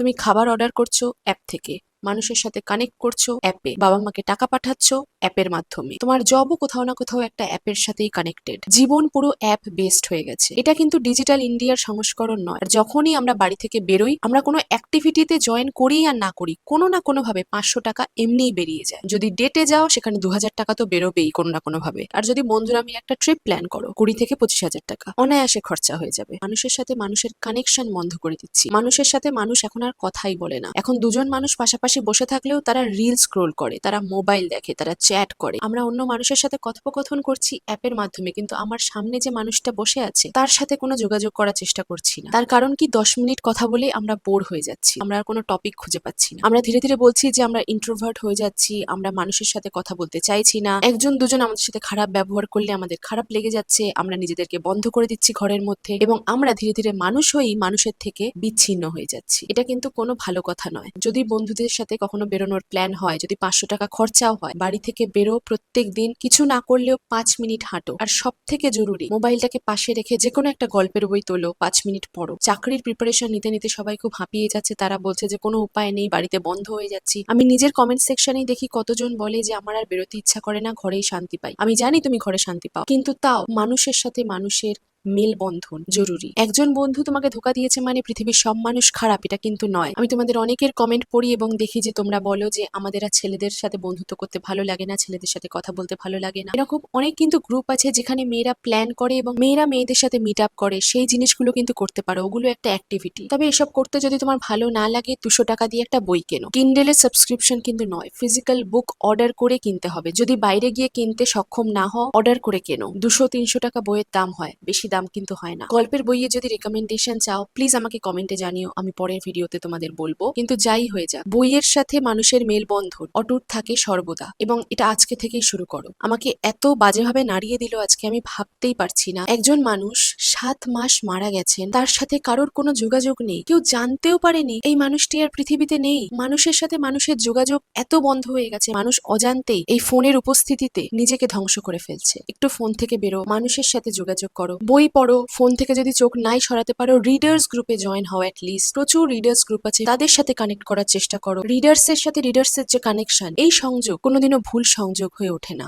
তুমি খাবার অর্ডার করছো অ্যাপ থেকে, মানুষের সাথে কানেক্ট করছো অ্যাপে, বাবা মাকে টাকা পাঠাচ্ছো অ্যাপের মাধ্যমে, তোমার জবও কোথাও না কোথাও একটা অ্যাপের সাথেই কানেক্টেড। জীবন পুরো অ্যাপ বেসড হয়ে গেছে। এটা কিন্তু ডিজিটাল ইন্ডিয়ার সংস্করণ নয়। আর যখনই আমরা বাড়ি থেকে বেরোই, আমরা কোনো অ্যাক্টিভিটিতে জয়েন করি আর না করি, কোনো না কোনো ভাবে 500 টাকা এমনিই বেরিয়ে যায়। যদি ডেটে যাও সেখানে 2000 টাকা তো বেরোবেই কোনো না কোনো ভাবে। আর যদি বন্ধুরা মিলে একটা ট্রিপ প্ল্যান করো, 20 থেকে 25 হাজার টাকা অনায়াসে খরচা হয়ে যাবে। মানুষের সাথে মানুষের কানেকশন বন্ধ করে দিচ্ছি। মানুষের সাথে মানুষ এখন আর কথাই বলে না। এখন দুজন মানুষ পাশাপাশি বসে থাকলেও তারা রিল স্ক্রোল করে, তারা মোবাইল দেখে, তারা চ্যাট করে। আমরা অন্য মানুষের সাথে কথোপকথন করছি অ্যাপের মাধ্যমে, কিন্তু আমার সামনে যে মানুষটা বসে আছে তার সাথে কোনো যোগাযোগ করার চেষ্টা করছি না। তার কারণ কি, 10 মিনিট কথা বলে আমরা বোর হয়ে যাচ্ছি, আমরা আর কোনো টপিক খুঁজে পাচ্ছি না। আমরা ধীরে ধীরে বলছি যে আমরা ইন্ট্রোভার্ট হয়ে যাচ্ছি, আমরা মানুষের সাথে কথা বলতে চাইছি না। একজন দুজন আমাদের সাথে খারাপ ব্যবহার করলে আমাদের খারাপ লেগে যাচ্ছে, আমরা নিজেদেরকে বন্ধ করে দিচ্ছি ঘরের মধ্যে, এবং আমরা ধীরে ধীরে মানুষ হয়েই মানুষের থেকে বিচ্ছিন্ন হয়ে যাচ্ছি। এটা কিন্তু কোনো ভালো কথা নয়। যদি বন্ধুদের সাথে কখনো বেরোনোর প্ল্যান হয়, যদি 500 টাকা খরচাও হয়, বাড়ি থেকে বেরো, প্রত্যেক দিন কিছু না করলেও 5 মিনিট হাঁটো। আর সব থেকে জরুরি, মোবাইলটাকে পাশে রেখে যে কোনো একটা গল্পের বই তোলো, 5 মিনিট পড়ো। চাকরির প্রিপারেশন নিতে নিতে সবাই খুব হাঁপিয়ে যাচ্ছে, তারা বলছে যে কোনো উপায় নেই, বাড়িতে বন্ধ হয়ে যাচ্ছি। আমি নিজের কমেন্ট সেকশনেই দেখি কতজন বলে যে আমার আর বেরোতে ইচ্ছা করে না, ঘরেই শান্তি পাই। আমি জানি তুমি ঘরে শান্তি পাও, কিন্তু তাও মানুষের সাথে মানুষের মেলবন্ধন জরুরি। একজন বন্ধু তোমাকে ধোকা দিয়েছে মানে পৃথিবীর সব মানুষ খারাপ, এটা কিন্তু নয়। আমি তোমাদের অনেকের কমেন্ট পড়ি এবং দেখি যে তোমরা বলো যে আমাদের আর ছেলেদের সাথে বন্ধুত্ব করতে ভালো লাগে না, ছেলেদের সাথে কথা বলতে ভালো লাগে না। এরকম অনেক কিন্তু গ্রুপ আছে যেখানে মেয়েরা প্ল্যান করে এবং মেয়েরা মেয়েদের সাথে মিট আপ করে। সেই জিনিসগুলো কিন্তু করতে পারো, ওগুলো একটা অ্যাক্টিভিটি। তবে এসব করতে যদি তোমার ভালো না লাগে, 200 টাকা দিয়ে একটা বই কেনো। কিন্ডেলের সাবস্ক্রিপশন কিন্তু নয়, ফিজিক্যাল বুক অর্ডার করে কিনতে হবে। যদি বাইরে গিয়ে কিনতে সক্ষম না হও, অর্ডার করে কেনো। 200-300 টাকা বইয়ের দাম হয়, বেশি দাম কিন্তু হয় না। গল্পের বইয়ে যদি রেকমেন্ডেশন চাও, প্লিজ আমাকে কমেন্টে জানিও, আমি পরের ভিডিওতে তোমাদের বলবো। কিন্তু যাই হয়ে যাক, বইয়ের সাথে মানুষের মেলবন্ধন অটুট থাকে সর্বদা, এবং এটা আজকে থেকেই শুরু করো। আমাকে এত বাজেভাবে নাড়িয়ে দিল আজকে, আমি ভাবতেই পারছি না। একজন মানুষ 7 মাস মারা গেছেন, তার সাথে কারোর কোনো যোগাযোগ নেই, কেউ জানতেও পারেনি এই মানুষটি আর পৃথিবীতে নেই। মানুষের সাথে মানুষের যোগাযোগ এত বন্ধ হয়ে গেছে, মানুষ অজান্তেই এই ফোনের উপস্থিতিতে নিজেকে ধ্বংস করে ফেলছে। একটু ফোন থেকে বেরো, মানুষের সাথে যোগাযোগ করো, বই পড়ো। ফোন থেকে যদি চোখ নাই সরাতে পারো, রিডার্স গ্রুপে জয়েন হও। অ্যাটলিস্ট প্রচুর রিডার্স গ্রুপ আছে, তাদের সাথে কানেক্ট করার চেষ্টা করো। রিডার্স এর সাথে রিডার্স এর যে কানেকশন, এই সংযোগ কোনোদিনও ভুল সংযোগ হয়ে ওঠে না।